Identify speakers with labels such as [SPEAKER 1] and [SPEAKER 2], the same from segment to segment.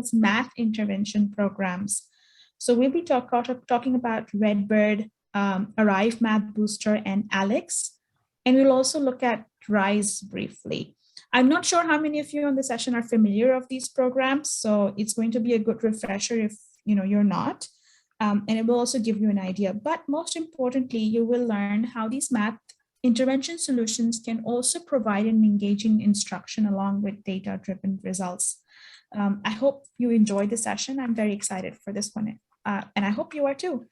[SPEAKER 1] Hill's math intervention programs. So we'll be talking about Redbird, Arrive Math Booster, and Alex. And we'll also look at RISE briefly. I'm not sure how many of you on the session are familiar of these programs, so it's going to be a good refresher if you're not. And it will also give you an idea. But most importantly, you will learn how these math intervention solutions can also provide an engaging instruction along with data-driven results. I hope you enjoyed the session. I'm very excited for this one, and I hope you are too.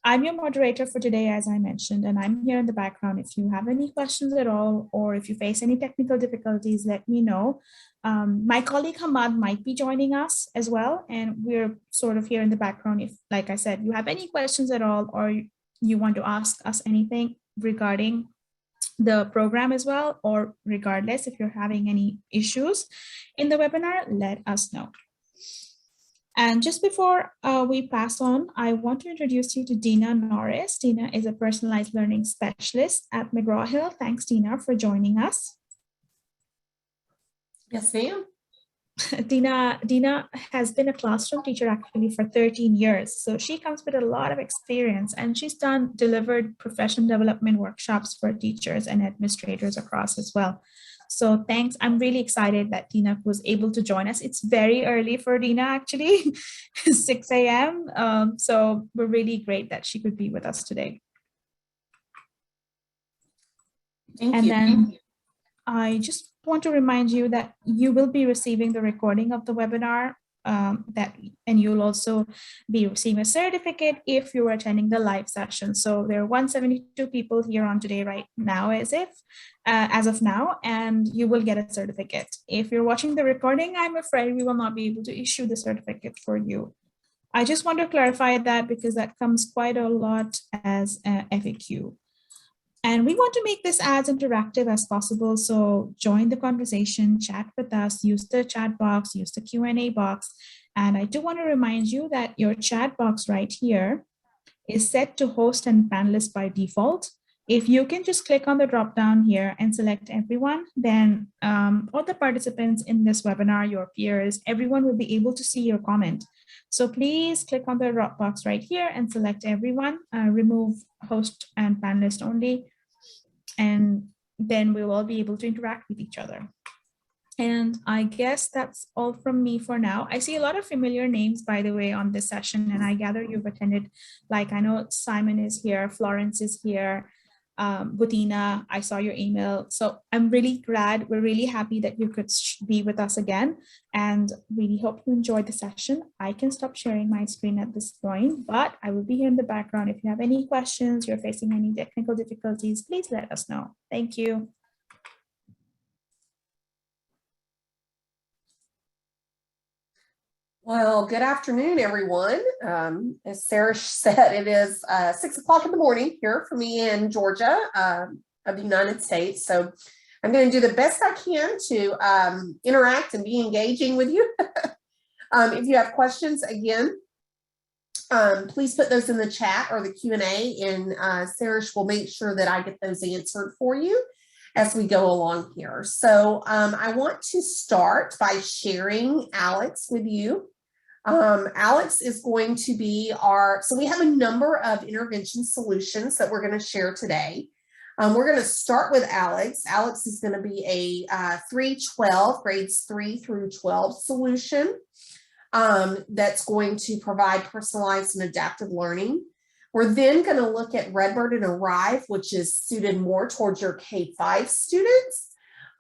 [SPEAKER 1] I'm your moderator for today, as I mentioned, and I'm here in the background. If you have any questions at all, or if you face any technical difficulties, let me know. My colleague Hamad might be joining us as well, and we're sort of here in the background. If, like I said, you have any questions at all, or you want to ask us anything regarding the program as well, or regardless, if you're having any issues in the webinar, let us know. And just before we pass on, I want to introduce you to Dina Norris. Dina is a personalized learning specialist at McGraw Hill. Thanks, Dina, for joining us.
[SPEAKER 2] Yes, ma'am.
[SPEAKER 1] Dina has been a classroom teacher actually for 13 years. So she comes with a lot of experience, and she's delivered professional development workshops for teachers and administrators across as well. So thanks. I'm really excited that Dina was able to join us. It's very early for Dina, actually, 6 a.m. So we're really great that she could be with us today.
[SPEAKER 2] Thank you.
[SPEAKER 1] Then I just want to remind you that you will be receiving the recording of the webinar, and you'll also be receiving a certificate if you are attending the live session. So there are 172 people here on today right now, as of now, and you will get a certificate. If you're watching the recording, I'm afraid we will not be able to issue the certificate for you. I just want to clarify that because that comes quite a lot as a FAQ. And we want to make this as interactive as possible. So join the conversation, chat with us, use the chat box, use the Q&A box. And I do want to remind you that your chat box right here is set to host and panelist by default. If you can just click on the drop down here and select everyone, then all the participants in this webinar, your peers, everyone will be able to see your comment. So please click on the drop box right here and select everyone, remove host and panelist only, and then we will all be able to interact with each other. And I guess that's all from me for now. I see a lot of familiar names, by the way, on this session, and I gather you've attended, like I know Simon is here, Florence is here, Butina, I saw your email. So I'm really glad, we're really happy that you could be with us again, and really hope you enjoyed the session. I can stop sharing my screen at this point, but I will be here in the background. If you have any questions, you're facing any technical difficulties, please let us know. Thank you.
[SPEAKER 2] Well, good afternoon, everyone. As Sarah said, it is 6 o'clock in the morning here for me in Georgia of the United States. So I'm going to do the best I can to interact and be engaging with you. If you have questions, again, please put those in the chat or the Q&A, and Sarah will make sure that I get those answered for you as we go along here. So I want to start by sharing Alex with you. Alex is going to be so we have a number of intervention solutions that we're going to share today. We're going to start with Alex. Alex is going to be a 312, grades 3 through 12 solution that's going to provide personalized and adaptive learning. We're then going to look at Redbird and Arrive, which is suited more towards your K-5 students.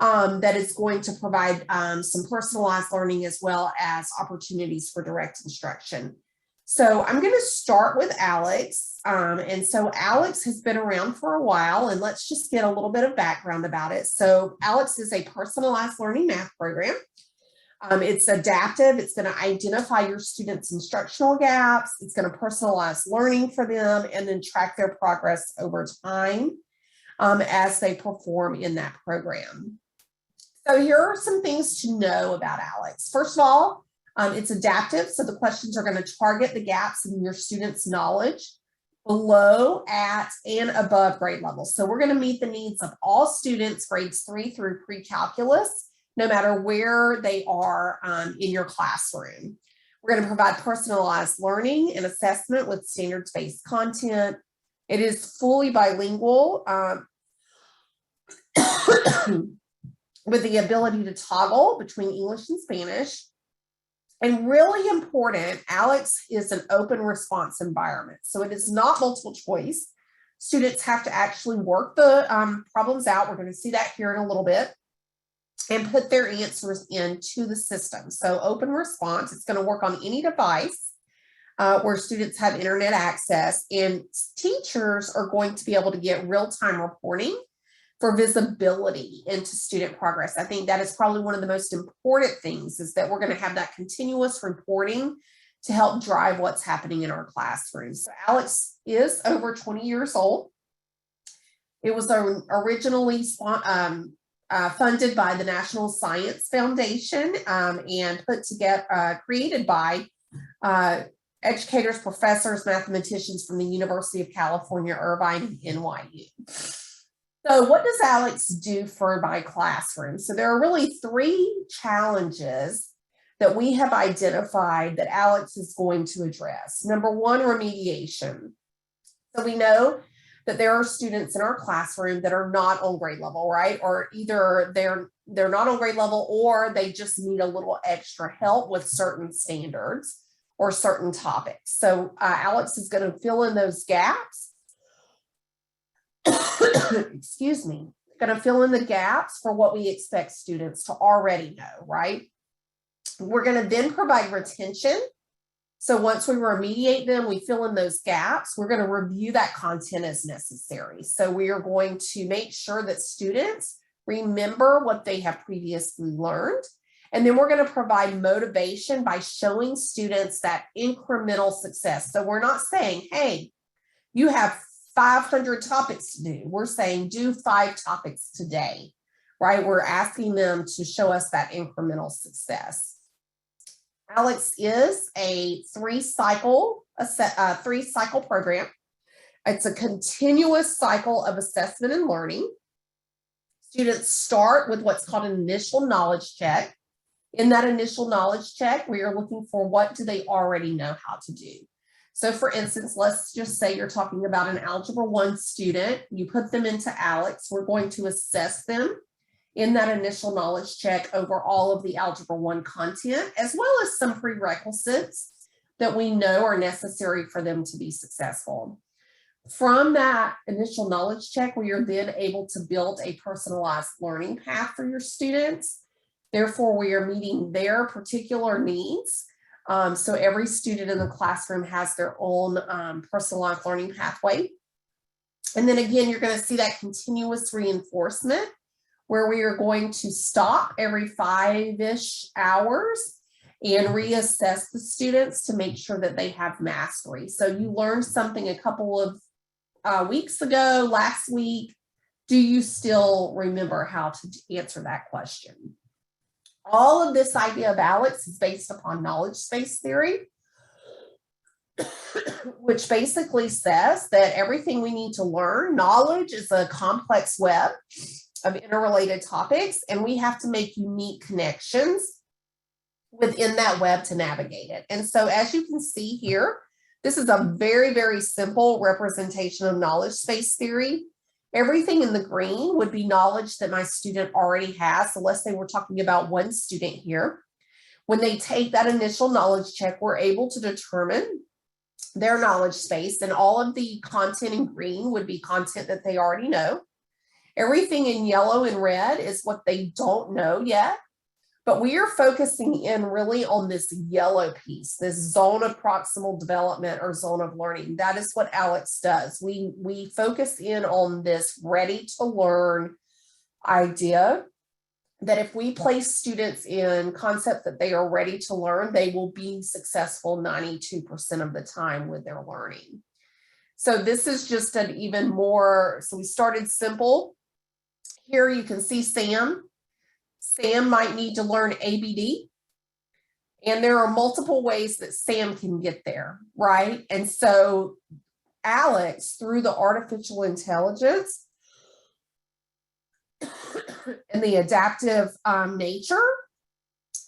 [SPEAKER 2] That is going to provide some personalized learning as well as opportunities for direct instruction. So I'm going to start with Alex. And so Alex has been around for a while, and let's just get a little bit of background about it. So Alex is a personalized learning math program. It's adaptive. It's going to identify your students' instructional gaps. It's going to personalize learning for them and then track their progress over time as they perform in that program. So here are some things to know about Alex. First of all, it's adaptive. So the questions are going to target the gaps in your students' knowledge below, at, and above grade level. So we're going to meet the needs of all students, grades 3 through pre-calculus, no matter where they are in your classroom. We're going to provide personalized learning and assessment with standards-based content. It is fully bilingual with the ability to toggle between English and Spanish. And really important, ALEKS is an open response environment. So it is not multiple choice. Students have to actually work the problems out. We're going to see that here in a little bit, and put their answers into the system. So open response, it's going to work on any device where students have internet access, and teachers are going to be able to get real-time reporting for visibility into student progress. I think that is probably one of the most important things, is that we're going to have that continuous reporting to help drive what's happening in our classrooms. So ALEKS is over 20 years old. It was originally funded by the National Science Foundation and put together, created by educators, professors, mathematicians from the University of California, Irvine, and NYU. So what does ALEKS do for my classroom? So there are really three challenges that we have identified that ALEKS is going to address. Number one, remediation. So we know that there are students in our classroom that are not on grade level, right? Or either they're not on grade level, or they just need a little extra help with certain standards or certain topics. So ALEKS is going to fill in those gaps. Excuse me, going to fill in the gaps for what we expect students to already know, right? We're going to then provide retention. So once we remediate them, we fill in those gaps, we're going to review that content as necessary. So we are going to make sure that students remember what they have previously learned. And then we're going to provide motivation by showing students that incremental success. So we're not saying, hey, you have 500 topics to do. We're saying do 5 topics today, right? We're asking them to show us that incremental success. ALEKS is a three-cycle program. It's a continuous cycle of assessment and learning. Students start with what's called an initial knowledge check. In that initial knowledge check, we are looking for what do they already know how to do. So for instance, let's just say you're talking about an Algebra 1 student. You put them into ALEKS. We're going to assess them in that initial knowledge check over all of the Algebra 1 content, as well as some prerequisites that we know are necessary for them to be successful. From that initial knowledge check, we are then able to build a personalized learning path for your students. Therefore, we are meeting their particular needs. So every student in the classroom has their own personalized learning pathway. And then again, you're going to see that continuous reinforcement, where we are going to stop every 5-ish hours and reassess the students to make sure that they have mastery. So you learned something a couple of weeks ago, last week. Do you still remember how to answer that question? All of this idea of ALEKS is based upon knowledge space theory, which basically says that everything we need to learn, knowledge is a complex web of interrelated topics, and we have to make unique connections within that web to navigate it. And so as you can see here, this is a very, very simple representation of knowledge space theory. Everything in the green would be knowledge that my student already has. So let's say we're talking about one student here. When they take that initial knowledge check, we're able to determine their knowledge space, and all of the content in green would be content that they already know. Everything in yellow and red is what they don't know yet. But we are focusing in really on this yellow piece, this zone of proximal development or zone of learning. That is what ALEKS does. We focus in on this ready to learn idea that if we place students in concept that they are ready to learn, they will be successful 92% of the time with their learning. So this is just an even more, so we started simple. Here you can see Sam. Sam might need to learn ABD, and there are multiple ways that Sam can get there, right? And so ALEKS, through the artificial intelligence, and the adaptive nature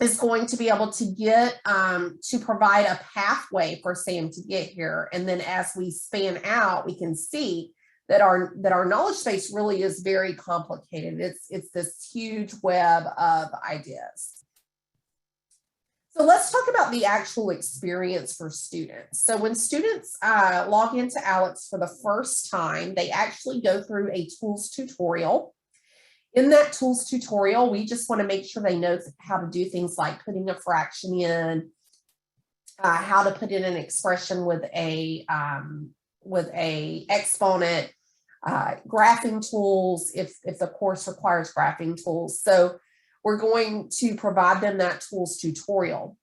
[SPEAKER 2] is going to be able to get to provide a pathway for Sam to get here. And then as we span out, we can see that our knowledge space really is very complicated. It's this huge web of ideas. So let's talk about the actual experience for students. So when students log into ALEKS for the first time, they actually go through a tools tutorial. In that tools tutorial, we just want to make sure they know how to do things like putting a fraction in, how to put in an expression with a exponent, graphing tools if the course requires graphing tools. So we're going to provide them that tools tutorial.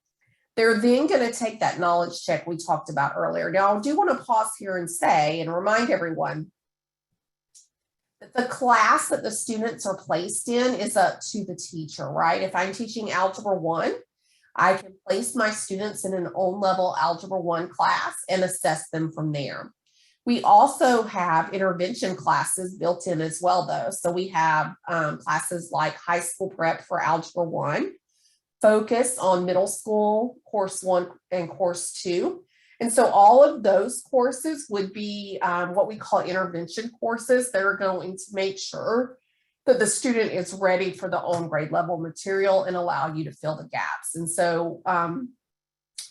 [SPEAKER 2] They're then going to take that knowledge check we talked about earlier. Now, I do want to pause here and say and remind everyone that the class that the students are placed in is up to the teacher, right? If I'm teaching Algebra 1, I can place my students in an on-level Algebra 1 class and assess them from there. We also have intervention classes built in as well, though. So we have classes like High School Prep for Algebra 1, Focus on Middle School, Course 1 and Course 2. And so all of those courses would be what we call intervention courses that are going to make sure that the student is ready for the on grade level material and allow you to fill the gaps. And so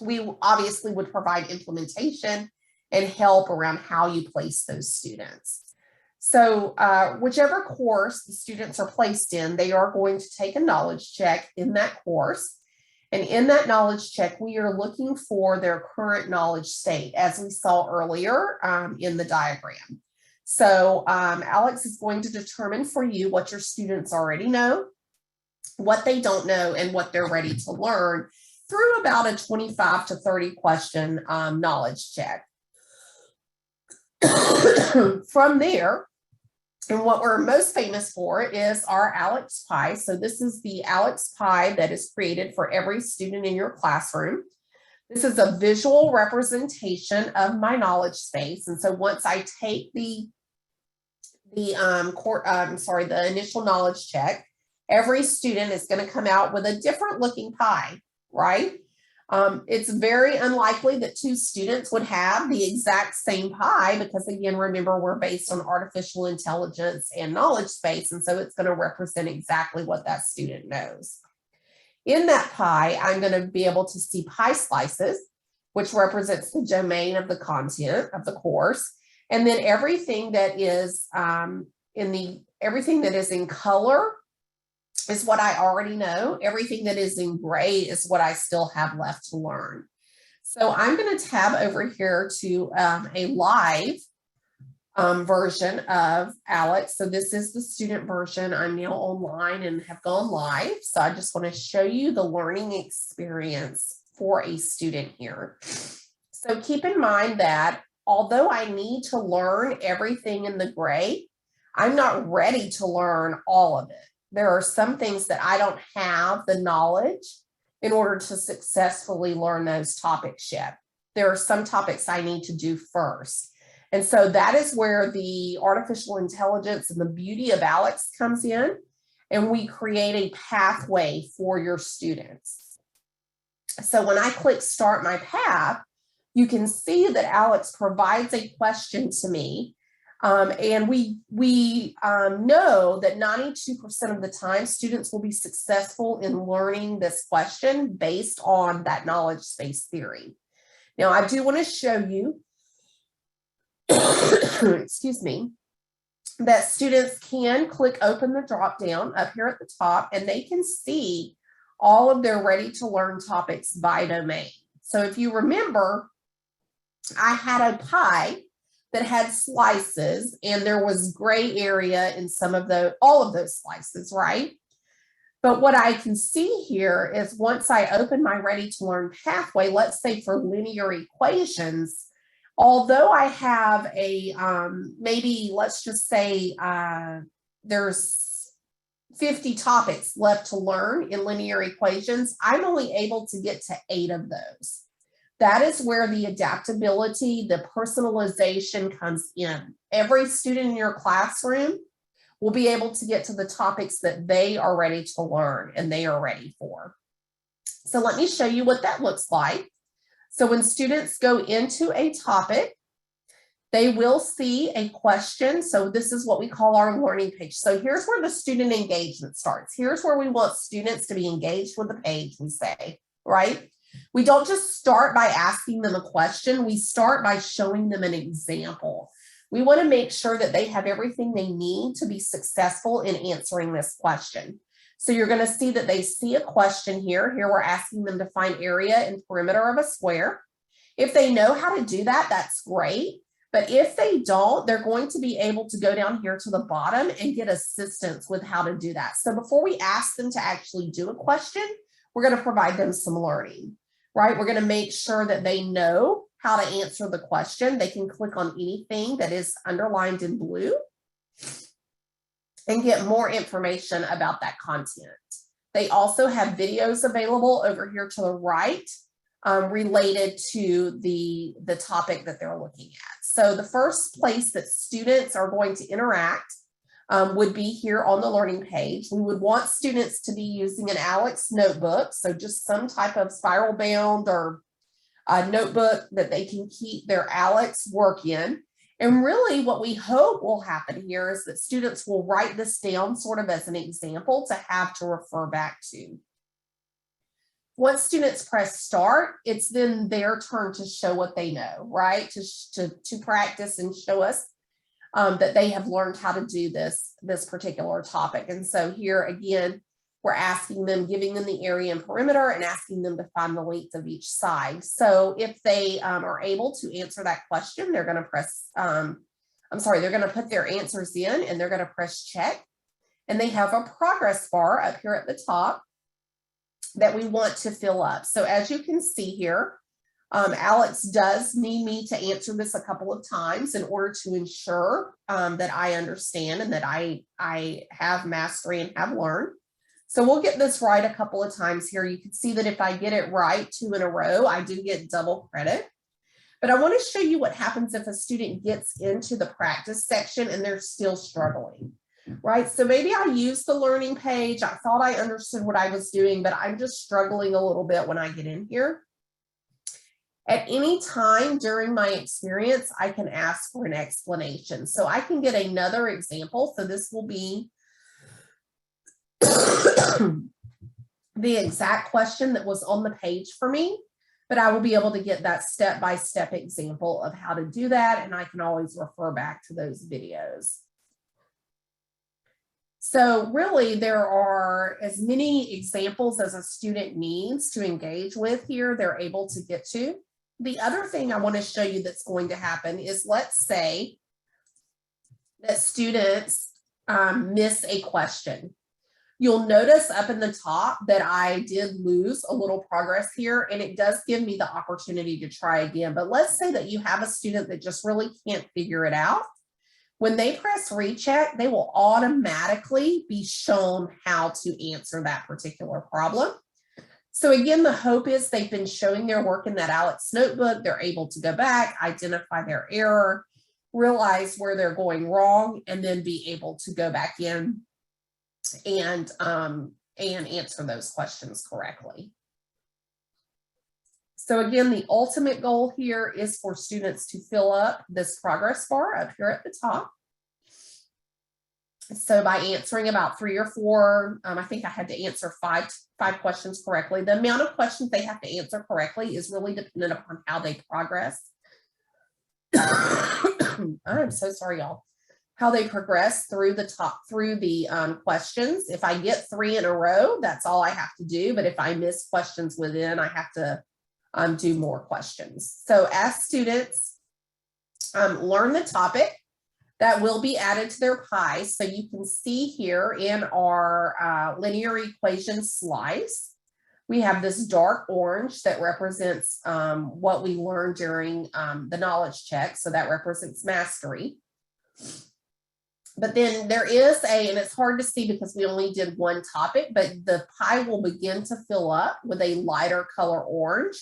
[SPEAKER 2] we obviously would provide implementation and help around how you place those students. So whichever course the students are placed in, they are going to take a knowledge check in that course. And in that knowledge check, we are looking for their current knowledge state, as we saw earlier in the diagram. So ALEKS is going to determine for you what your students already know, what they don't know, and what they're ready to learn through about a 25 to 30 question knowledge check. From there, and what we're most famous for is our ALEKS Pie. So this is the ALEKS Pie that is created for every student in your classroom. This is a visual representation of my knowledge space. And so once I take the initial knowledge check, every student is going to come out with a different looking pie, right? It's very unlikely that two students would have the exact same pie because, again, remember, we're based on artificial intelligence and knowledge space, and so it's going to represent exactly what that student knows. In that pie, I'm going to be able to see pie slices, which represents the domain of the content of the course, and then everything that is everything that is in color is what I already know. Everything that is in gray is what I still have left to learn. So I'm going to tab over here to a live version of ALEKS. So this is the student version. I'm now online and have gone live. So I just want to show you the learning experience for a student here. So keep in mind that although I need to learn everything in the gray, I'm not ready to learn all of it. There are some things that I don't have the knowledge in order to successfully learn those topics yet. There are some topics I need to do first. And so that is where the artificial intelligence and the beauty of ALEKS comes in, and we create a pathway for your students. So when I click Start My Path, you can see that ALEKS provides a question to me. And we know that 92% of the time students will be successful in learning this question based on that knowledge space theory. Now, I do want to show you, excuse me, that students can click open the drop down up here at the top, and they can see all of their ready to learn topics by domain. So if you remember, I had a pie that had slices, and there was gray area in all of those slices, right? But what I can see here is once I open my ready to learn pathway, let's say for linear equations, although I have a, maybe let's just say there's 50 topics left to learn in linear equations, I'm only able to get to 8 of those. That is where the adaptability, the personalization comes in. Every student in your classroom will be able to get to the topics that they are ready to learn and they are ready for. So let me show you what that looks like. So when students go into a topic, they will see a question. So this is what we call our learning page. So here's where the student engagement starts. Here's where we want students to be engaged with the page, we say, right? We don't just start by asking them a question. We start by showing them an example. We want to make sure that they have everything they need to be successful in answering this question. So you're going to see that they see a question here. Here we're asking them to find area and perimeter of a square. If they know how to do that, that's great. But if they don't, they're going to be able to go down here to the bottom and get assistance with how to do that. So before we ask them to actually do a question, we're going to provide them some learning, right? We're going to make sure that they know how to answer the question. They can click on anything that is underlined in blue and get more information about that content. They also have videos available over here to the right related to the topic that they're looking at. So the first place that students are going to interact would be here on the learning page. We would want students to be using an Alex notebook, so just some type of spiral bound or a notebook that they can keep their Alex work in. And really what we hope will happen here is that students will write this down sort of as an example to have to refer back to. Once students press start, it's then their turn to show what they know, right? To practice and show us that they have learned how to do this particular topic. And so here again, we're asking them, giving them the area and perimeter and asking them to find the length of each side. So if they are able to answer that question, they're going to press, they're going to put their answers in and they're going to press check. And they have a progress bar up here at the top that we want to fill up. So as you can see here, Alex does need me to answer this a couple of times in order to ensure that I understand and that I have mastery and have learned. So we'll get this right a couple of times here. You can see that if I get it right 2 in a row, I do get double credit. But I want to show you what happens if a student gets into the practice section and they're still struggling, right? So maybe I used the learning page. I thought I understood what I was doing, but I'm just struggling a little bit when I get in here. At any time during my experience, I can ask for an explanation. So I can get another example. So this will be the exact question that was on the page for me, but I will be able to get that step-by-step example of how to do that. And I can always refer back to those videos. So really there are as many examples as a student needs to engage with here, they're able to get to. The other thing I want to show you that's going to happen is, let's say that students miss a question. You'll notice up in the top that I did lose a little progress here, and it does give me the opportunity to try again. But let's say that you have a student that just really can't figure it out. When they press recheck, they will automatically be shown how to answer that particular problem. So again, the hope is they've been showing their work in that Alex notebook. They're able to go back, identify their error, realize where they're going wrong, and then be able to go back in and answer those questions correctly. So again, the ultimate goal here is for students to fill up this progress bar up here at the top. So by answering about 3 or 4, I think I had to answer five questions correctly. The amount of questions they have to answer correctly is really dependent upon how they progress. I'm so sorry, y'all. How they progress through the questions. If I get 3 in a row, that's all I have to do. But if I miss questions within, I have to do more questions. So as students learn the topic, that will be added to their pie. So you can see here in our linear equation slice, we have this dark orange that represents what we learned during the knowledge check. So that represents mastery. But then there is and it's hard to see because we only did one topic, but the pie will begin to fill up with a lighter color orange,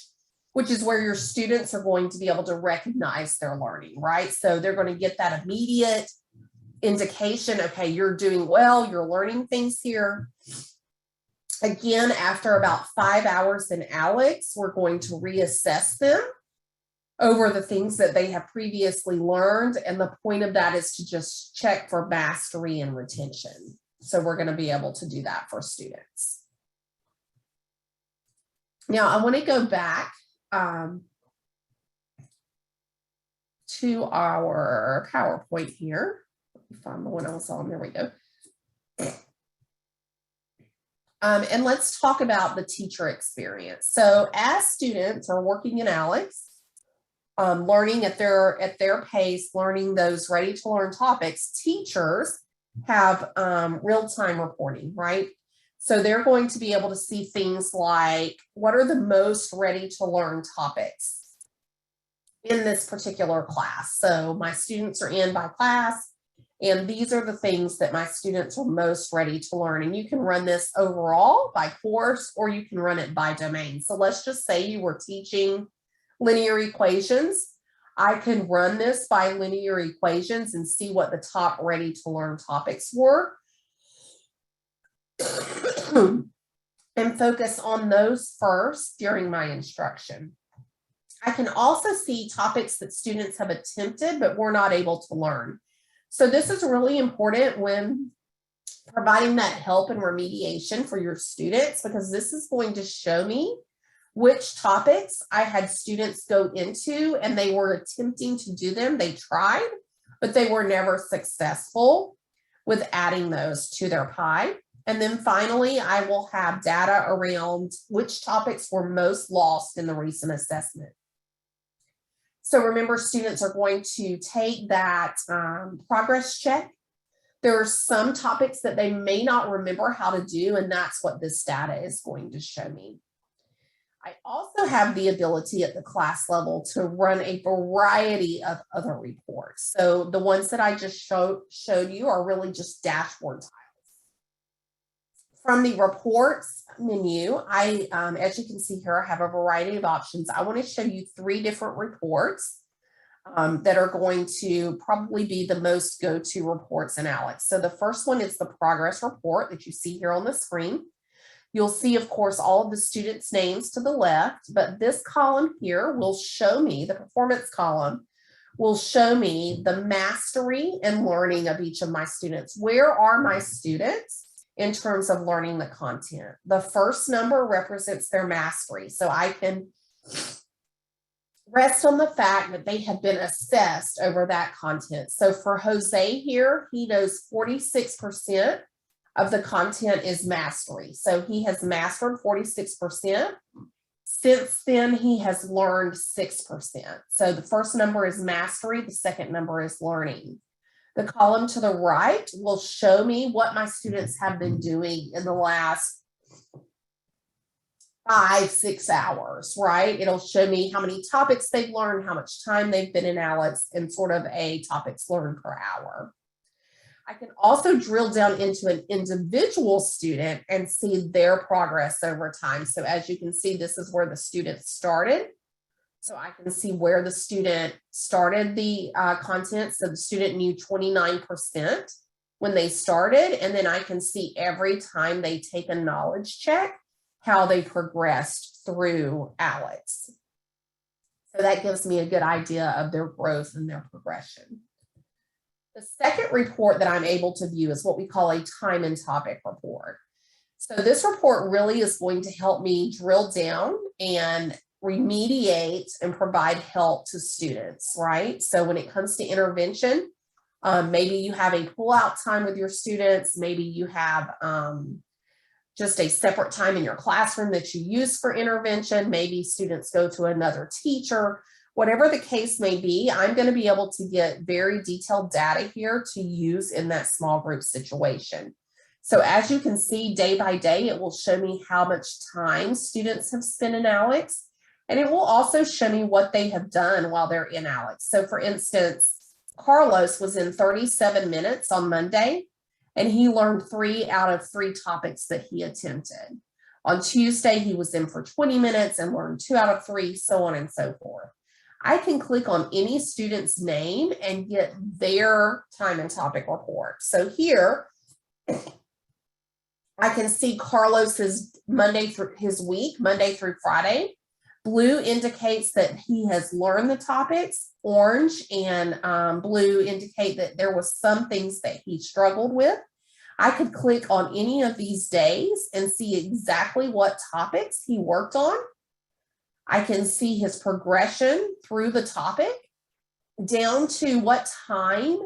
[SPEAKER 2] which is where your students are going to be able to recognize their learning, right? So they're going to get that immediate indication, okay, you're doing well, you're learning things here. Again, after about 5 hours in ALEKS, we're going to reassess them over the things that they have previously learned. And the point of that is to just check for mastery and retention. So we're going to be able to do that for students. Now, I want to go back to our PowerPoint here. Let me find the one I was on. There we go. And let's talk about the teacher experience. So as students are working in ALEKS, learning at their pace, learning those ready to learn topics, teachers have real-time reporting, right? So they're going to be able to see things like, what are the most ready to learn topics in this particular class? So my students are in by class, and these are the things that my students are most ready to learn. And you can run this overall by course, or you can run it by domain. So let's just say you were teaching linear equations. I can run this by linear equations and see what the top ready to learn topics were and focus on those first during my instruction. I can also see topics that students have attempted but were not able to learn. So this is really important when providing that help and remediation for your students, because this is going to show me which topics I had students go into and they were attempting to do them. They tried, but they were never successful with adding those to their pie. And then finally, I will have data around which topics were most lost in the recent assessment. So remember, students are going to take that progress check. There are some topics that they may not remember how to do, and that's what this data is going to show me. I also have the ability at the class level to run a variety of other reports. So the ones that I just showed you are really just dashboard tiles. From the reports menu, as you can see here, I have a variety of options. I want to show you 3 different reports that are going to probably be the most go-to reports in ALEKS. So the first one is the progress report that you see here on the screen. You'll see, of course, all of the students' names to the left, but this column here will show me, the performance column will show me the mastery and learning of each of my students. Where are my students in terms of learning the content? The first number represents their mastery. So I can rest on the fact that they have been assessed over that content. So for Jose here, he knows 46% of the content is mastery. So he has mastered 46%. Since then, he has learned 6%. So the first number is mastery. The second number is learning. The column to the right will show me what my students have been doing in the last 5-6 hours, right? It'll show me how many topics they've learned, how much time they've been in ALEKS, and sort of a topics learned per hour. I can also drill down into an individual student and see their progress over time. So as you can see, this is where the student started. So I can see where the student started the content. So the student knew 29% when they started. And then I can see every time they take a knowledge check, how they progressed through ALEKS. So that gives me a good idea of their growth and their progression. The second report that I'm able to view is what we call a time and topic report. So this report really is going to help me drill down and remediate and provide help to students, right? So when it comes to intervention, maybe you have a pull-out time with your students, maybe you have just a separate time in your classroom that you use for intervention, maybe students go to another teacher. Whatever the case may be, I'm going to be able to get very detailed data here to use in that small group situation. So as you can see, day by day, it will show me how much time students have spent in ALEKS, and it will also show me what they have done while they're in ALEKS. So for instance, Carlos was in 37 minutes on Monday, and he learned 3 out of 3 topics that he attempted. On Tuesday, he was in for 20 minutes and learned 2 out of 3, so on and so forth. I can click on any student's name and get their time and topic report. So here, I can see Carlos's Monday through his week, Monday through Friday. Blue indicates that he has learned the topics. Orange and blue indicate that there was some things that he struggled with. I could click on any of these days and see exactly what topics he worked on. I can see his progression through the topic down to what time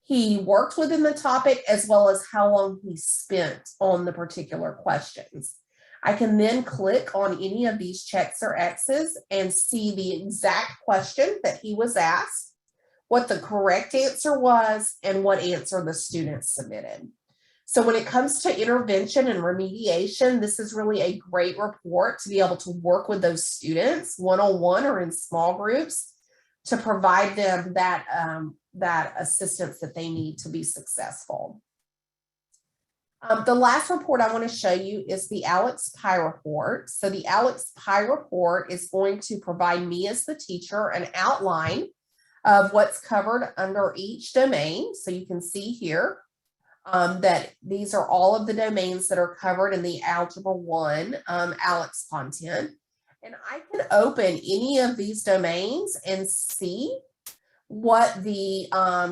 [SPEAKER 2] he worked within the topic, as well as how long he spent on the particular questions. I can then click on any of these checks or X's and see the exact question that he was asked, what the correct answer was, and what answer the student submitted. So when it comes to intervention and remediation, this is really a great report to be able to work with those students one-on-one or in small groups to provide them that assistance that they need to be successful. The last report I want to show you is the Alex Pie report. So the Alex Pie report is going to provide me as the teacher an outline of what's covered under each domain. So you can see here that these are all of the domains that are covered in the Algebra 1 Alex content. And I can open any of these domains and see what the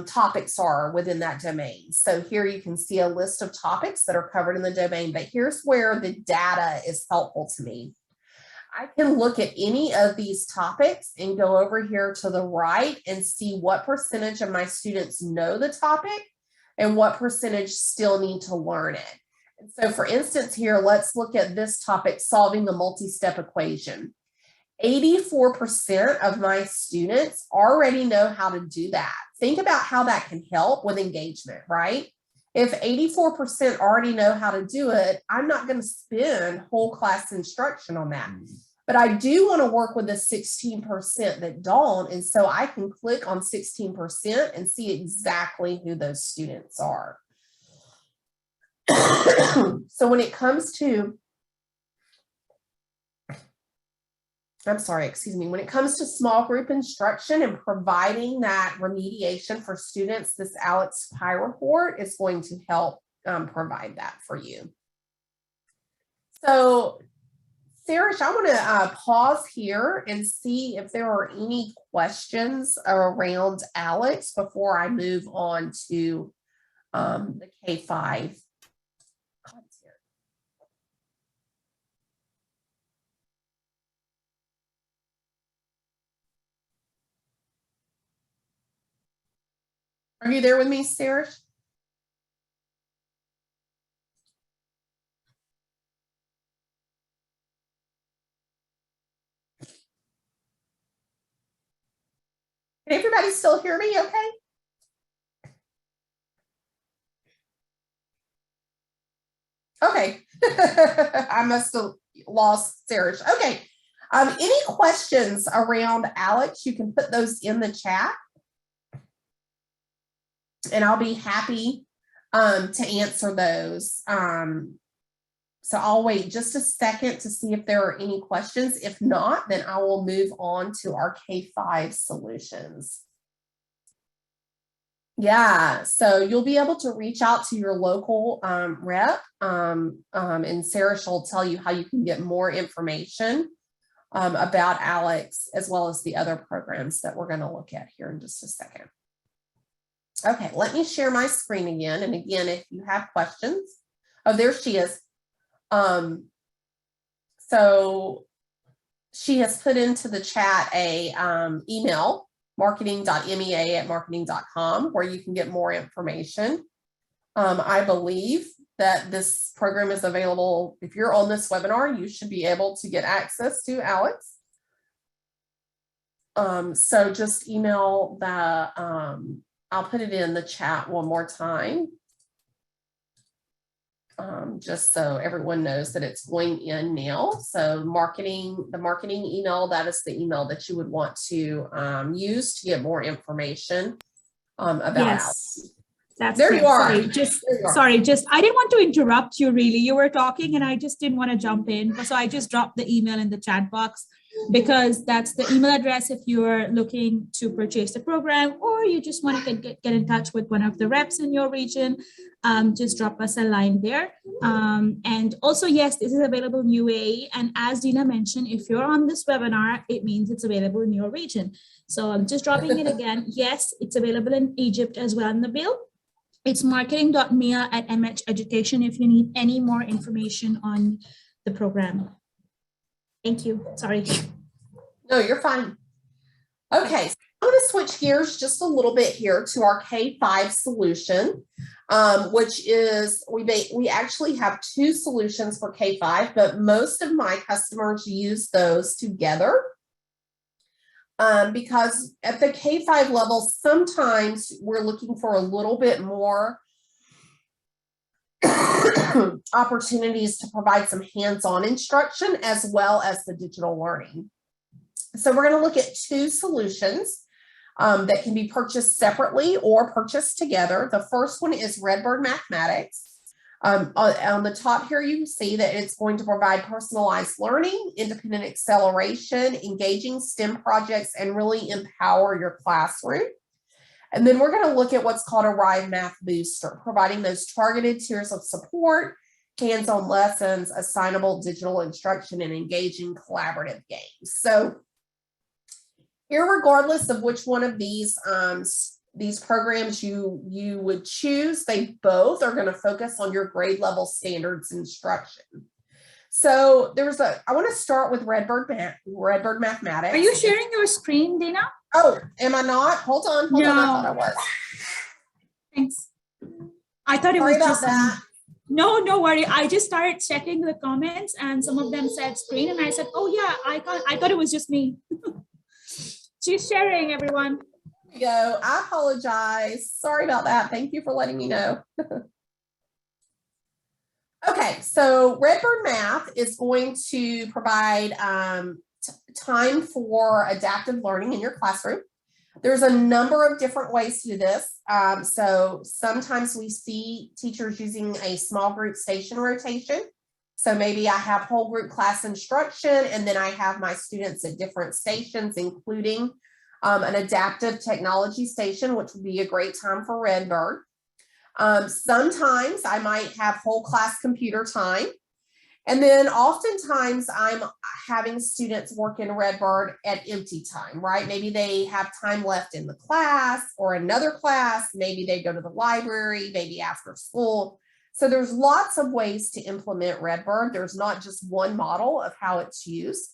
[SPEAKER 2] topics are within that domain. So here you can see a list of topics that are covered in the domain, but here's where the data is helpful to me. I can look at any of these topics and go over here to the right and see what percentage of my students know the topic and what percentage still need to learn it. And so for instance here, let's look at this topic, solving the multi-step equation. 84% of my students already know how to do that. Think about how that can help with engagement, right? If 84% already know how to do it, I'm not going to spend whole class instruction on that. But I do want to work with the 16% that don't. And so I can click on 16% and see exactly who those students are. So when it comes to, when it comes to small group instruction and providing that remediation for students, this Alex Pie report is going to help provide that for you. So Sarish, I want to pause here and see if there are any questions around Alex before I move on to the K-5 content. Are you there with me, Sarish? Can everybody still hear me okay? Okay. I must have lost Sarish. Okay. Any questions around Alex, you can put those in the chat. And I'll be happy to answer those. So I'll wait just a second to see if there are any questions. If not, then I will move on to our K-5 solutions. Yeah, so you'll be able to reach out to your local rep, and Sarah will tell you how you can get more information about Alex, as well as the other programs that we're going to look at here in just a second. Okay, let me share my screen again. And again, if you have questions, oh, there she is. So she has put into the chat a email, marketing.mea@marketing.com, where you can get more information. I believe that this program is available. If you're on this webinar, you should be able to get access to Alex. So just email the, I'll put it in the chat one more time. Just so everyone knows that it's going in now. So the marketing email, that is the email that you would want to use to get more information about Alex.
[SPEAKER 1] That's
[SPEAKER 2] There
[SPEAKER 1] correct.
[SPEAKER 2] you are.
[SPEAKER 1] Sorry, I didn't want to interrupt you really. You were talking and I just didn't want to jump in. So I just dropped the email in the chat box because that's the email address if you're looking to purchase the program or you just want to get in touch with one of the reps in your region. Just drop us a line there. And also, yes, this is available in UAE. And as Dina mentioned, if you're on this webinar, it means it's available in your region. So I'm just dropping it again. Yes, it's available in Egypt as well in the bill. It's marketing.mia@MH Education if you need any more information on the program. Thank you. Sorry.
[SPEAKER 2] No, you're fine. Okay, so I'm going to switch gears just a little bit here to our K-5 solution, which is, we actually have two solutions for K-5, but most of my customers use those together. Because at the K-5 level, sometimes we're looking for a little bit more opportunities to provide some hands-on instruction as well as the digital learning. So we're going to look at two solutions that can be purchased separately or purchased together. The first one is Redbird Mathematics. On the top here, you can see that it's going to provide personalized learning, independent acceleration, engaging STEM projects, and really empower your classroom. And then we're going to look at what's called Arrive Math Booster, providing those targeted tiers of support, hands-on lessons, assignable digital instruction, and engaging collaborative games. So irregardless of which one of these programs you would choose, they both are going to focus on your grade level standards instruction. So I want to start with Redbird Mathematics.
[SPEAKER 1] Are you sharing your screen, Dina?
[SPEAKER 2] Oh, am I not? Hold on. I thought I was.
[SPEAKER 1] Thanks. I thought it was just that. No worry. I just started checking the comments and some of them said screen and I said, oh yeah, I thought it was just me. She's sharing, everyone.
[SPEAKER 2] There you go. I apologize. Sorry about that. Thank you for letting me know. Okay, so Redbird Math is going to provide time for adaptive learning in your classroom. There's a number of different ways to do this. So sometimes we see teachers using a small group station rotation. So maybe I have whole group class instruction, and then I have my students at different stations, including an adaptive technology station, which would be a great time for Redbird. Sometimes I might have whole class computer time. And then oftentimes I'm having students work in Redbird at empty time, right? Maybe they have time left in the class or another class. Maybe they go to the library, maybe after school. So there's lots of ways to implement Redbird. There's not just one model of how it's used.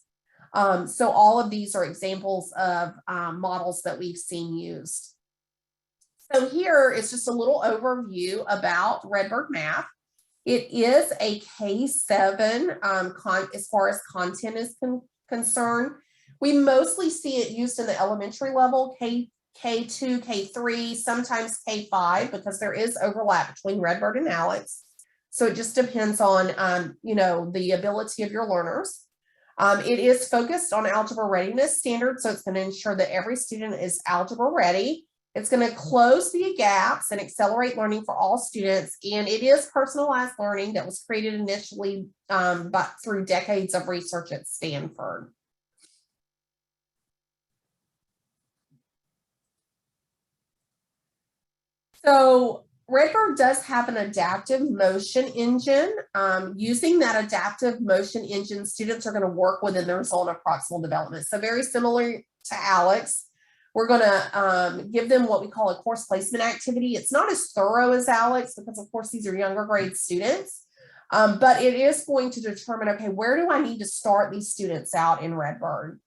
[SPEAKER 2] So all of these are examples of models that we've seen used. So here is just a little overview about Redbird Math. It is a K-7 as far as content is concerned. We mostly see it used in the elementary level, K2, K3, sometimes K5, because there is overlap between Redbird and Alex. So it just depends on, the ability of your learners. It is focused on algebra readiness standards, so it's going to ensure that every student is algebra ready. It's going to close the gaps and accelerate learning for all students. And it is personalized learning that was created initially through decades of research at Stanford. So Redbird does have an adaptive motion engine. Using that adaptive motion engine, students are going to work within the zone of proximal development. So very similar to Alex. We're going to give them what we call a course placement activity. It's not as thorough as Alex because, of course, these are younger grade students. But it is going to determine, okay, where do I need to start these students out in Redbird?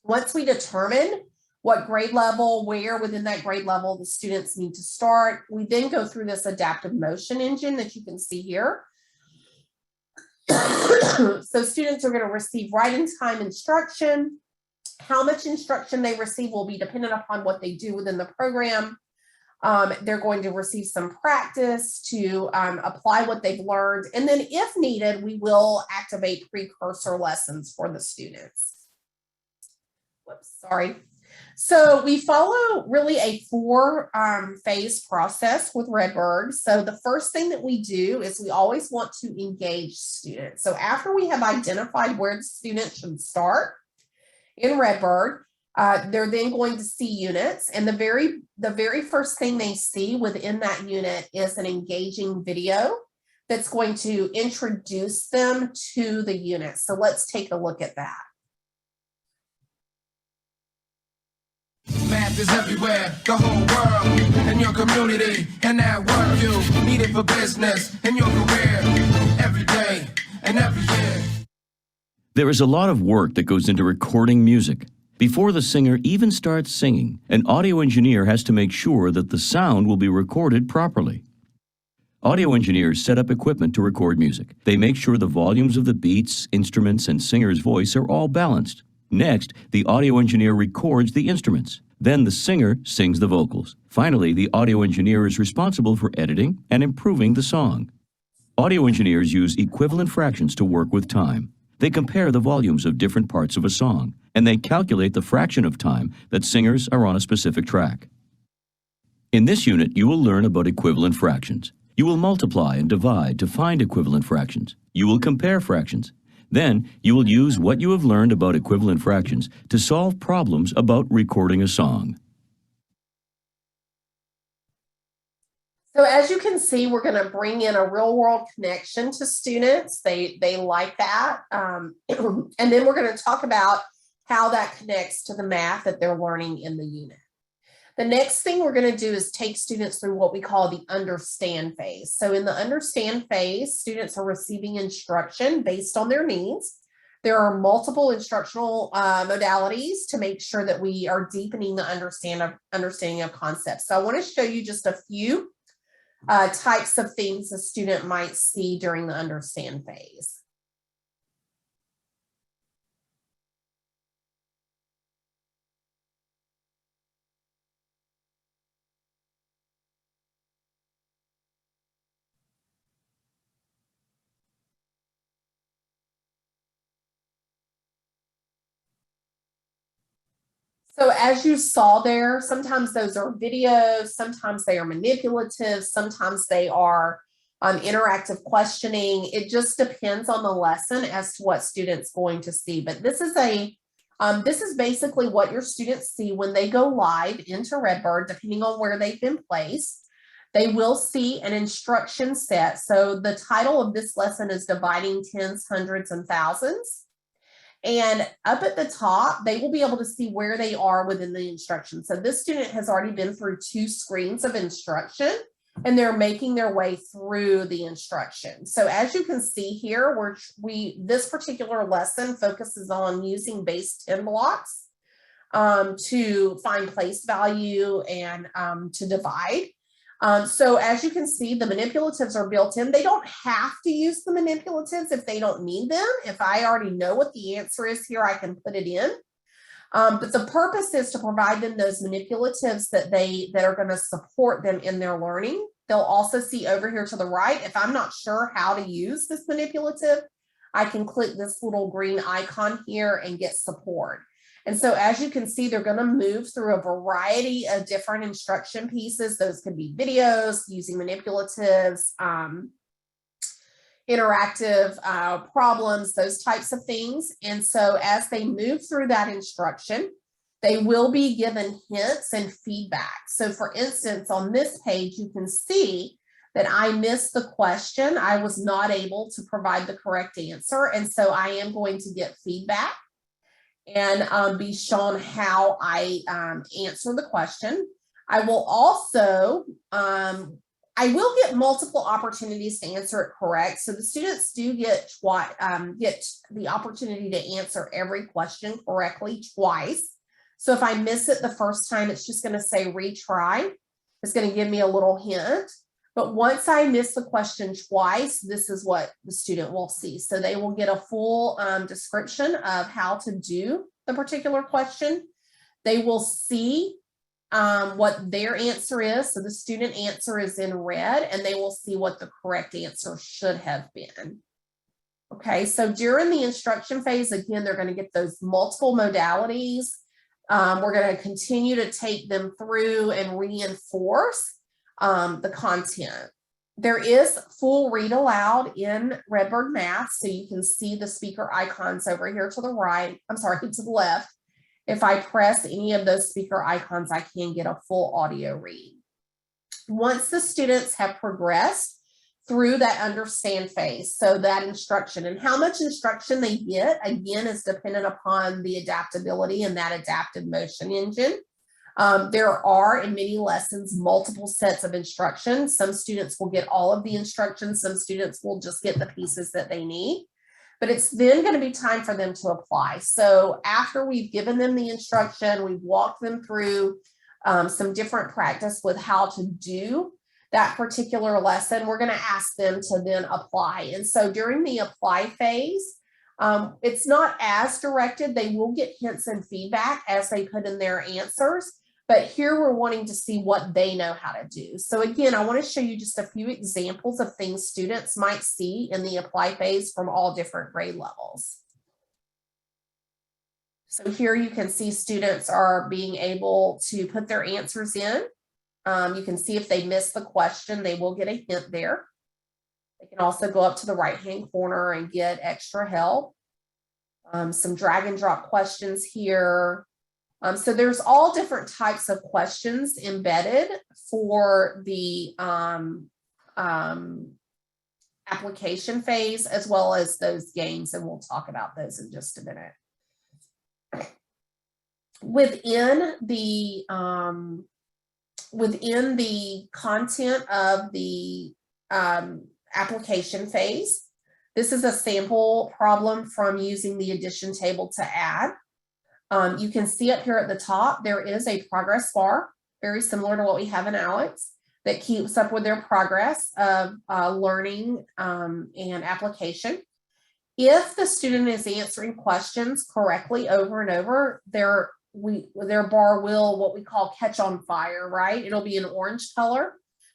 [SPEAKER 2] Once we determine what grade level, where within that grade level the students need to start, we then go through this adaptive motion engine that you can see here. So students are going to receive right in time instruction. How much instruction they receive will be dependent upon what they do within the program. They're going to receive some practice to apply what they've learned. And then if needed, we will activate precursor lessons for the students. Whoops, sorry. So we follow really a four phase process with Redbird. So the first thing that we do is we always want to engage students. So after we have identified where the student should start in Redbird, they're then going to see units, and the very first thing they see within that unit is an engaging video that's going to introduce them to the unit. So let's take a look at that.
[SPEAKER 3] Math is everywhere, the whole world, in your community, and at work you need it for business, in your career, every day and every year.
[SPEAKER 4] There is a lot of work that goes into recording music. Before the singer even starts singing, an audio engineer has to make sure that the sound will be recorded properly. Audio engineers set up equipment to record music. They make sure the volumes of the beats, instruments, and singer's voice are all balanced. Next, the audio engineer records the instruments. Then the singer sings the vocals. Finally, the audio engineer is responsible for editing and improving the song. Audio engineers use equivalent fractions to work with time. They compare the volumes of different parts of a song, and they calculate the fraction of time that singers are on a specific track. In this unit, you will learn about equivalent fractions. You will multiply and divide to find equivalent fractions. You will compare fractions. Then, you will use what you have learned about equivalent fractions to solve problems about recording a song.
[SPEAKER 2] So as you can see, we're going to bring in a real world connection to students. They like that. And then we're going to talk about how that connects to the math that they're learning in the unit. The next thing we're going to do is take students through what we call the understand phase. So in the understand phase, students are receiving instruction based on their needs. There are multiple instructional modalities to make sure that we are deepening the understanding of concepts. So I want to show you just a few types of things a student might see during the understand phase. So as you saw there, sometimes those are videos, sometimes they are manipulative, sometimes they are interactive questioning. It just depends on the lesson as to what students going to see. But this is basically what your students see when they go live into Redbird, depending on where they've been placed. They will see an instruction set. So the title of this lesson is Dividing Tens, Hundreds, and Thousands. And up at the top, they will be able to see where they are within the instruction. So this student has already been through 2 screens of instruction, and they're making their way through the instruction. So as you can see here, this particular lesson focuses on using base 10 blocks to find place value and to divide. So as you can see, the manipulatives are built in. They don't have to use the manipulatives if they don't need them. If I already know what the answer is here, I can put it in. But the purpose is to provide them those manipulatives that are going to support them in their learning. They'll also see over here to the right, if I'm not sure how to use this manipulative, I can click this little green icon here and get support. And so as you can see, they're going to move through a variety of different instruction pieces. Those could be videos, using manipulatives, interactive problems, those types of things. And so as they move through that instruction, they will be given hints and feedback. So for instance, on this page, you can see that I missed the question. I was not able to provide the correct answer. And so I am going to get feedback and be shown how I answer the question. I will also, I will get multiple opportunities to answer it correct. So the students do get the opportunity to answer every question correctly twice. So if I miss it the first time, it's just going to say retry. It's going to give me a little hint. But once I miss the question twice, this is what the student will see. So they will get a full description of how to do the particular question. They will see what their answer is. So the student answer is in red, and they will see what the correct answer should have been. Okay, so during the instruction phase, again, they're going to get those multiple modalities We're going to continue to take them through and reinforce the content. There is full read aloud in Redbird Math, so you can see the speaker icons over here to the right, I'm sorry, to the left. If I press any of those speaker icons, I can get a full audio read. Once the students have progressed through that understand phase, so that instruction and how much instruction they get, again, is dependent upon the adaptability and that adaptive motion engine. There are, in many lessons, multiple sets of instructions. Some students will get all of the instructions. Some students will just get the pieces that they need. But it's then going to be time for them to apply. So after we've given them the instruction, we've walked them through some different practice with how to do that particular lesson, we're going to ask them to then apply. And so during the apply phase, it's not as directed. They will get hints and feedback as they put in their answers. But here we're wanting to see what they know how to do. So again, I want to show you just a few examples of things students might see in the apply phase from all different grade levels. So here you can see students are being able to put their answers in. You can see if they miss the question, they will get a hint there. They can also go up to the right-hand corner and get extra help. Some drag and drop questions here. So there's all different types of questions embedded for the application phase, as well as those games, and we'll talk about those in just a minute. Within the content of the application phase, this is a sample problem from using the addition table to add. You can see up here at the top, there is a progress bar, very similar to what we have in ALEKS, that keeps up with their progress of learning and application. If the student is answering questions correctly over and over, their bar will, what we call, catch on fire, right? It'll be an orange color.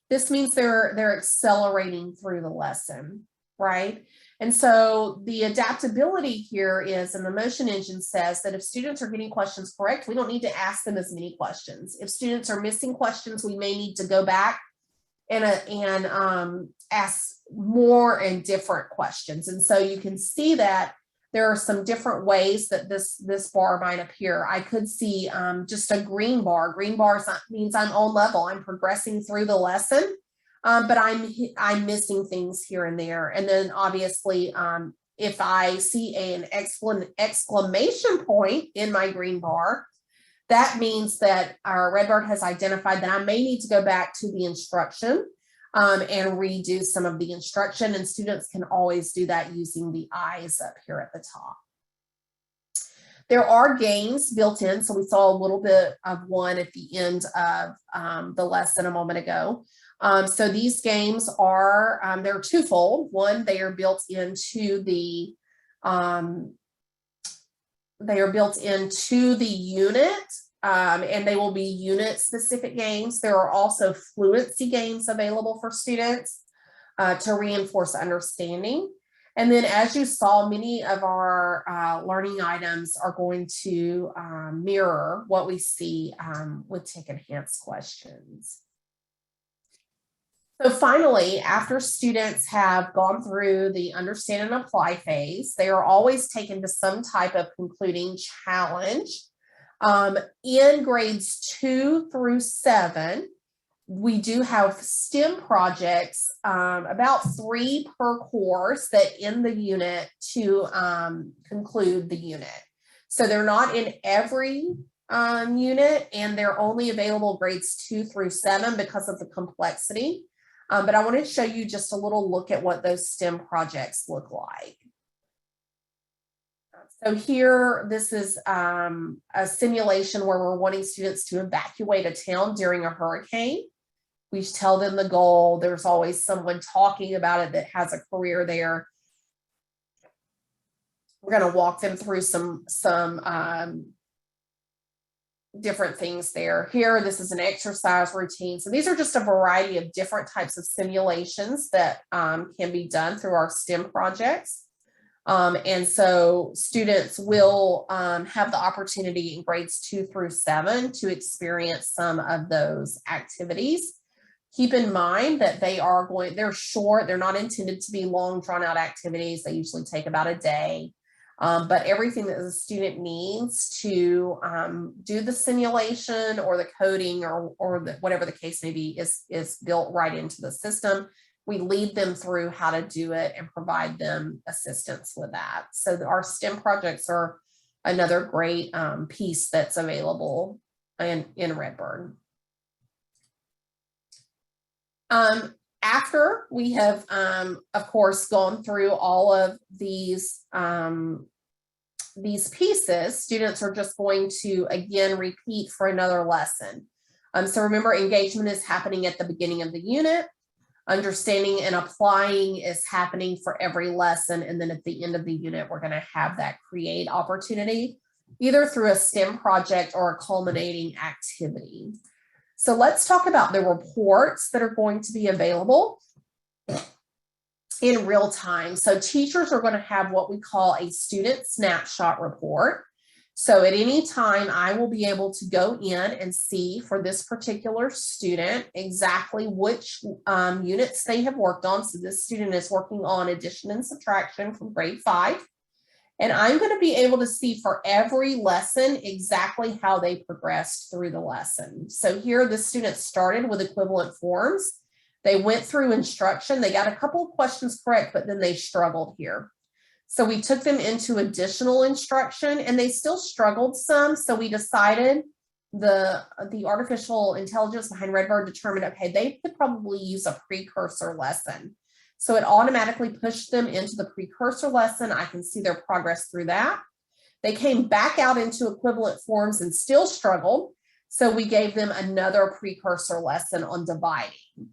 [SPEAKER 2] This means they're accelerating through the lesson, right? And so the adaptability here is, and the motion engine says that if students are getting questions correct, we don't need to ask them as many questions. If students are missing questions, we may need to go back and ask more and different questions. And so you can see that there are some different ways that this bar might appear. I could see just a green bar. Green bar means I'm on level. I'm progressing through the lesson, but I'm missing things here and there. And then obviously, if I see an exclamation point in my green bar, that means that our Redbird has identified that I may need to go back to the instruction and redo some of the instruction, and students can always do that using the eyes up here at the top. There are games built in, so we saw a little bit of one at the end of the lesson a moment ago. So these games are, they're twofold. One, they are built into the unit. And they will be unit specific games. There are also fluency games available for students to reinforce understanding. And then, as you saw, many of our learning items are going to mirror what we see with Tick Enhanced questions. So finally, after students have gone through the understand and apply phase, they are always taken to some type of concluding challenge. In grades 2 through 7, we do have STEM projects, about 3 per course that end the unit to conclude the unit. So they're not in every unit, and they're only available grades 2 through 7 because of the complexity. But I want to show you just a little look at what those STEM projects look like. So here, this is a simulation where we're wanting students to evacuate a town during a hurricane. We tell them the goal. There's always someone talking about it that has a career there. We're going to walk them through some different things there. Here, this is an exercise routine. So these are just a variety of different types of simulations that can be done through our STEM projects. And so students will have the opportunity in grades 2 through 7 to experience some of those activities. Keep in mind that they're short, they're not intended to be long drawn out activities. They usually take about a day. But everything that the student needs to do the simulation or the coding or whatever the case may be is built right into the system. We lead them through how to do it and provide them assistance with that. So our STEM projects are another great piece that's available in Redbird. After we have, of course, gone through all of these pieces, students are just going to, again, repeat for another lesson. So remember, engagement is happening at the beginning of the unit. Understanding and applying is happening for every lesson. And then at the end of the unit, we're going to have that create opportunity, either through a STEM project or a culminating activity. So let's talk about the reports that are going to be available in real time. So teachers are going to have what we call a student snapshot report. So at any time, I will be able to go in and see for this particular student exactly which units they have worked on. So this student is working on addition and subtraction from grade 5. And I'm going to be able to see for every lesson exactly how they progressed through the lesson. So here the student started with equivalent forms. They went through instruction. They got a couple of questions correct, but then they struggled here. So we took them into additional instruction and they still struggled some. So we decided the artificial intelligence behind Redbird determined, okay, they could probably use a precursor lesson. So it automatically pushed them into the precursor lesson. I can see their progress through that. They came back out into equivalent forms and still struggled. So we gave them another precursor lesson on dividing.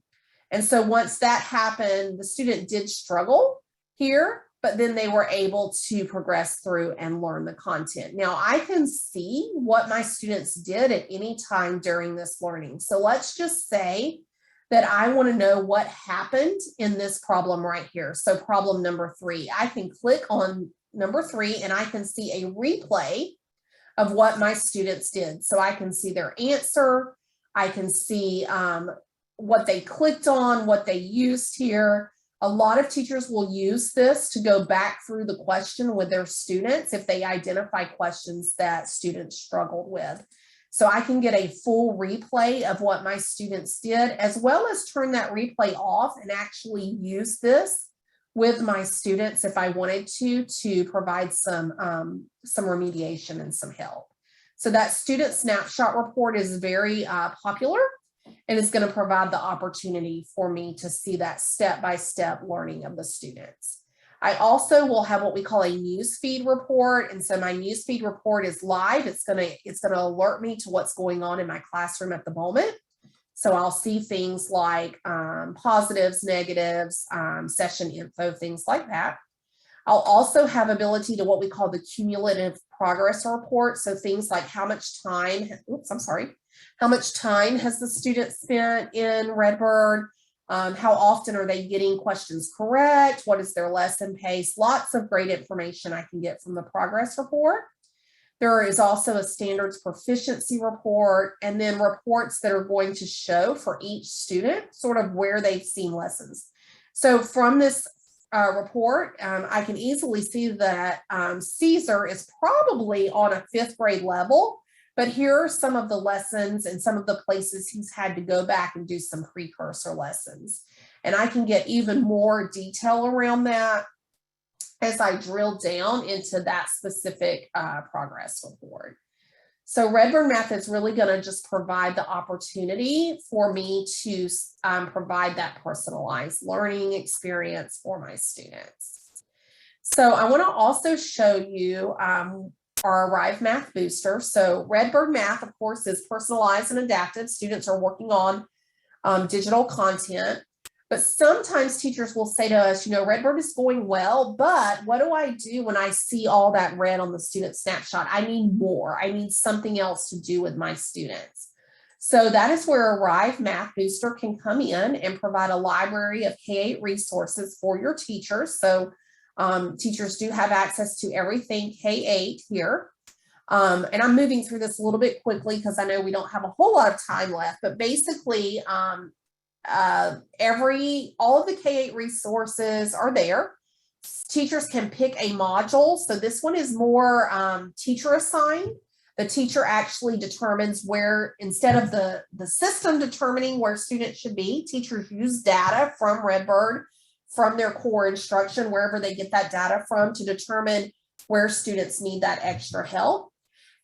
[SPEAKER 2] And so once that happened, the student did struggle here, but then they were able to progress through and learn the content. Now I can see what my students did at any time during this learning. So let's just say that I want to know what happened in this problem right here. So problem number 3, I can click on number 3 and I can see a replay of what my students did. So I can see their answer. I can see what they clicked on, what they used here. A lot of teachers will use this to go back through the question with their students if they identify questions that students struggled with. So I can get a full replay of what my students did, as well as turn that replay off and actually use this with my students if I wanted to provide some remediation and some help. So that student snapshot report is very popular. And it's going to provide the opportunity for me to see that step-by-step learning of the students. I also will have what we call a newsfeed report. And so my newsfeed report is live. It's going to alert me to what's going on in my classroom at the moment. So I'll see things like positives, negatives, session info, things like that. I'll also have ability to what we call the cumulative progress report. So things like how much time has the student spent in Redbird? How often are they getting questions correct? What is their lesson pace? Lots of great information I can get from the progress report. There is also a standards proficiency report, and then reports that are going to show for each student sort of where they've seen lessons. So from this report, I can easily see that Caesar is probably on a 5th grade level, but here are some of the lessons and some of the places he's had to go back and do some precursor lessons. And I can get even more detail around that as I drill down into that specific progress report. So Redbird Math is really going to just provide the opportunity for me to provide that personalized learning experience for my students. So I want to also show you our Arrive Math Booster. So Redbird Math, of course, is personalized and adaptive. Students are working on digital content. But sometimes teachers will say to us, you know, Redbird is going well, but what do I do when I see all that red on the student snapshot? I need more. I need something else to do with my students. So that is where Arrive Math Booster can come in and provide a library of K-8 resources for your teachers. So Teachers do have access to everything K-8 here. And I'm moving through this a little bit quickly because I know we don't have a whole lot of time left, but basically all of the K-8 resources are there. Teachers can pick a module. So this one is more teacher assigned. The teacher actually determines where, instead of the system determining where students should be, teachers use data from Redbird, from their core instruction, wherever they get that data from, to determine where students need that extra help.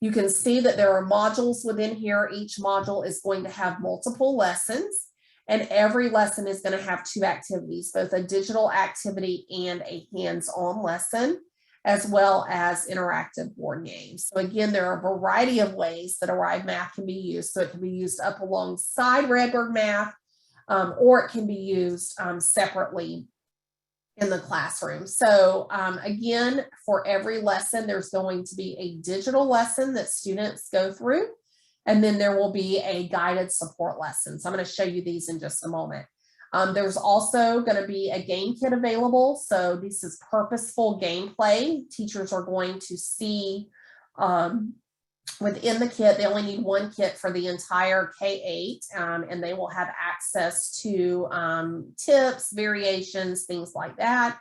[SPEAKER 2] You can see that there are modules within here. Each module is going to have multiple lessons, and every lesson is going to have 2 activities, both a digital activity and a hands-on lesson, as well as interactive board games. So again, there are a variety of ways that Arrive Math can be used. So it can be used up alongside Redbird Math, or it can be used separately in the classroom. So again, for every lesson, there's going to be a digital lesson that students go through, and then there will be a guided support lesson. So I'm going to show you these in just a moment. There's also going to be a game kit available. So this is purposeful gameplay. Teachers are going to see within the kit, they only need 1 kit for the entire K-8, and they will have access to tips, variations, things like that.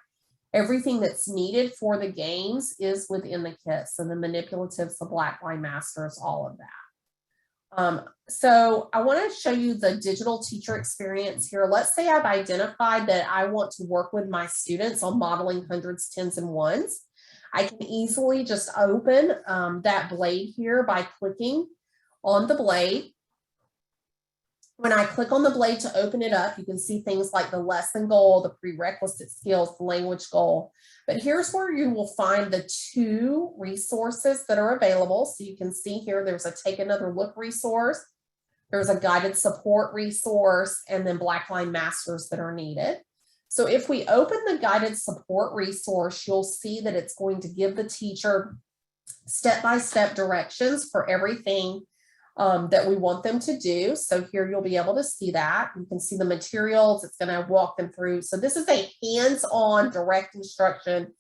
[SPEAKER 2] Everything that's needed for the games is within the kit. So the manipulatives, the black line masters, all of that. So I want to show you the digital teacher experience here. Let's say I've identified that I want to work with my students on modeling hundreds, tens, and ones. I can easily just open that blade here by clicking on the blade. When I click on the blade to open it up, you can see things like the lesson goal, the prerequisite skills, the language goal. But here's where you will find the 2 resources that are available. So you can see here, there's a Take Another Look resource, there's a guided support resource, and then Blackline Masters that are needed. So if we open the guided support resource, you'll see that it's going to give the teacher step-by-step directions for everything that we want them to do. So here you'll be able to see that. You can see the materials. It's going to walk them through. So this is a hands-on direct instruction,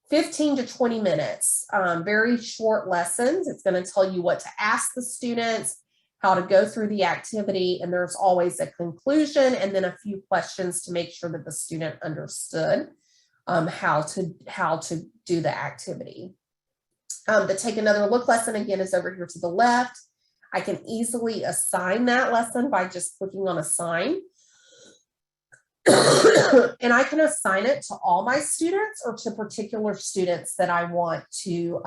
[SPEAKER 2] 15 to 20 minutes, very short lessons. It's going to tell you what to ask the students, how to go through the activity, and there's always a conclusion and then a few questions to make sure that the student understood how to do the activity. The Take Another Look lesson, again, is over here to the left. I can easily assign that lesson by just clicking on Assign. And I can assign it to all my students or to particular students that I want to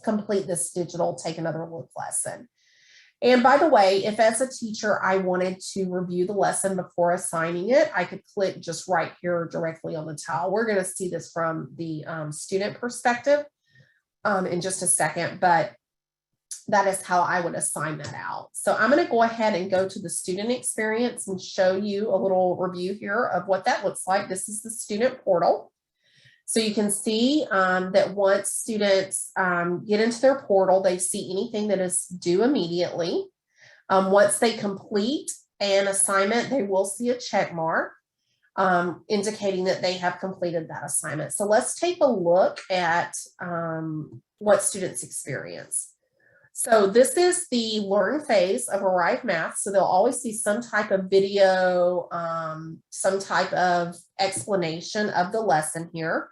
[SPEAKER 2] complete this digital Take Another Look lesson. And by the way, if as a teacher I wanted to review the lesson before assigning it, I could click just right here directly on the tile. We're going to see this from the student perspective in just a second, but that is how I would assign that out. So I'm going to go ahead and go to the student experience and show you a little review here of what that looks like. This is the student portal. So you can see that once students get into their portal, they see anything that is due immediately. Once they complete an assignment, they will see a check mark indicating that they have completed that assignment. So let's take a look at what students experience. So this is the learn phase of Arrive Math. So they'll always see some type of video, some type of explanation of the lesson here.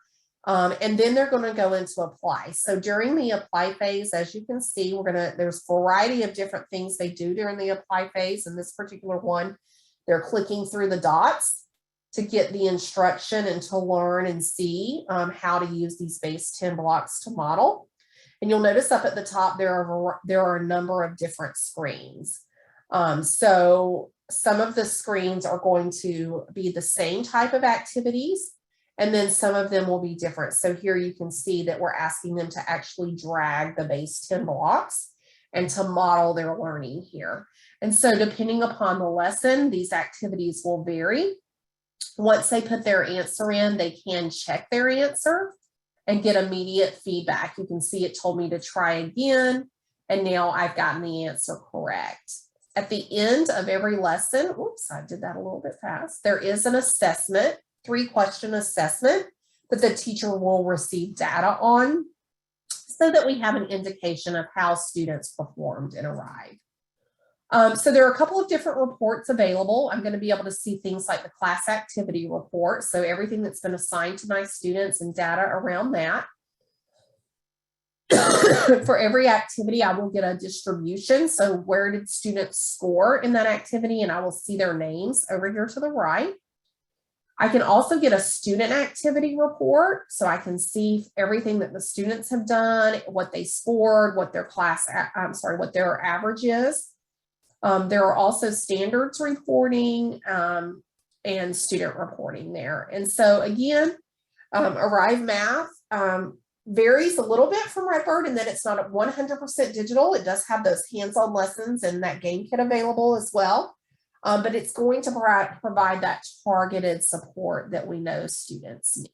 [SPEAKER 2] And then they're going to go into apply. So during the apply phase, as you can see, there's a variety of different things they do during the apply phase. In this particular one, they're clicking through the dots to get the instruction and to learn and see how to use these base 10 blocks to model. And you'll notice up at the top, there are a number of different screens. So some of the screens are going to be the same type of activities, and then some of them will be different. So here you can see that we're asking them to actually drag the base 10 blocks and to model their learning here. And so depending upon the lesson, these activities will vary. Once they put their answer in, they can check their answer and get immediate feedback. You can see it told me to try again, and now I've gotten the answer correct. At the end of every lesson, oops, I did that a little bit fast, there is an assessment, 3-question assessment that the teacher will receive data on so that we have an indication of how students performed and arrived. So there are a couple of different reports available. I'm going to be able to see things like the class activity report. So everything that's been assigned to my students and data around that. For every activity, I will get a distribution. So where did students score in that activity? And I will see their names over here to the right. I can also get a student activity report. So I can see everything that the students have done, what they scored, what their what their average is. There are also standards reporting and student reporting there. And so again, Arrive Math varies a little bit from Redbird in that it's not 100% digital. It does have those hands-on lessons and that game kit available as well. But it's going to provide that targeted support that we know students need.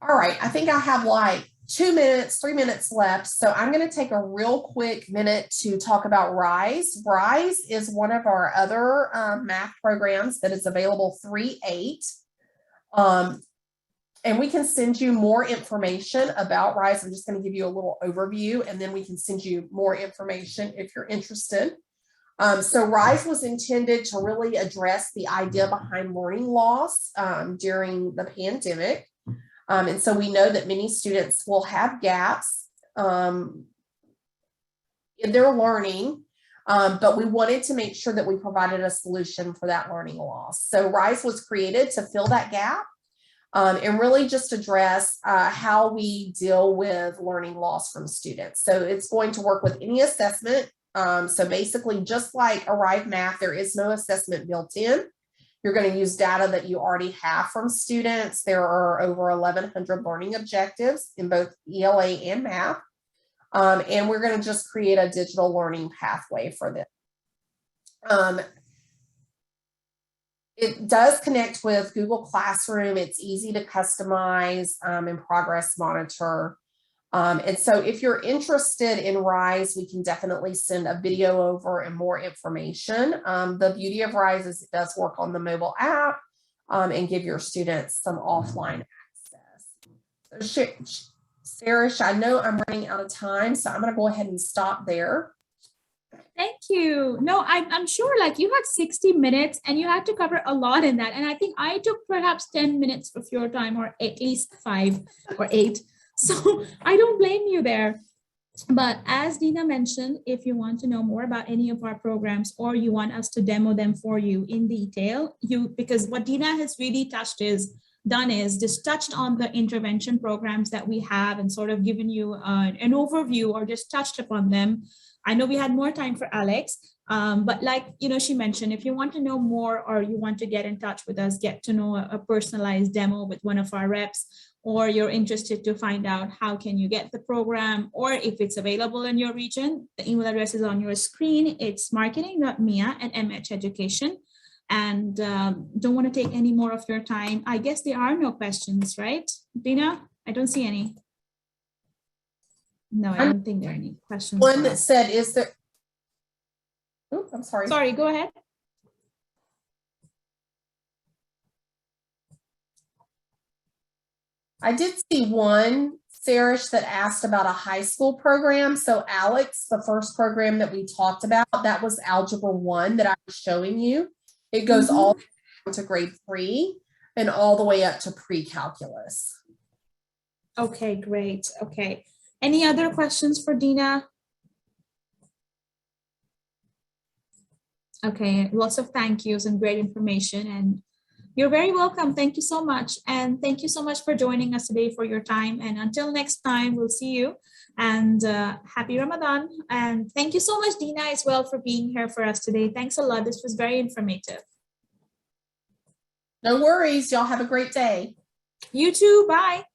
[SPEAKER 2] All right, I think I have like 3 minutes left. So I'm going to take a real quick minute to talk about Rise. Rise is one of our other math programs that is available 3.8. And we can send you more information about Rise. I'm just going to give you a little overview, and then we can send you more information if you're interested. So Rise was intended to really address the idea behind learning loss during the pandemic. And so we know that many students will have gaps in their learning, but we wanted to make sure that we provided a solution for that learning loss. So Rise was created to fill that gap and really just address how we deal with learning loss from students. So it's going to work with any assessment. So basically, just like Arrive Math, there is no assessment built in. You're going to use data that you already have from students. There are over 1,100 learning objectives in both ELA and math. And we're going to just create a digital learning pathway for them. It does connect with Google Classroom. It's easy to customize and progress monitor. And so if you're interested in Rise, we can definitely send a video over and more information. The beauty of Rise is it does work on the mobile app and give your students some offline access. Sarish, I know I'm running out of time, so I'm going to go ahead and stop there.
[SPEAKER 1] Thank you. No, I'm sure like you had 60 minutes and you had to cover a lot in that. And I think I took perhaps 10 minutes of your time, or at least 5 or 8. So I don't blame you there. But as Dina mentioned, if you want to know more about any of our programs or you want us to demo them for you in detail, because what Dina has really done is just touched on the intervention programs that we have and sort of given you an overview or just touched upon them. I know we had more time for Alex, but like, she mentioned, if you want to know more or you want to get in touch with us, get to know a personalized demo with one of our reps, or you're interested to find out how can you get the program, or if it's available in your region, the email address is on your screen. It's marketing.mia@mheducation. And don't want to take any more of your time. I guess there are no questions, right, Dina? I don't see any. No, I don't think there are any questions.
[SPEAKER 2] One that said, is there, oh, I'm sorry.
[SPEAKER 1] Sorry, go ahead.
[SPEAKER 2] I did see one, Sarish, that asked about a high school program. So Alex, the first program that we talked about, that was Algebra 1 that I was showing you. It goes all the way down to grade 3 and all the way up to pre-calculus.
[SPEAKER 1] Okay, great. Okay. Any other questions for Dina? Okay, lots of thank yous and great information, and you're very welcome. Thank you so much. And thank you so much for joining us today, for your time. And until next time, we'll see you, and happy Ramadan. And thank you so much, Dina, as well, for being here for us today. Thanks a lot. This was very informative.
[SPEAKER 2] No worries. Y'all have a great day.
[SPEAKER 1] You too. Bye.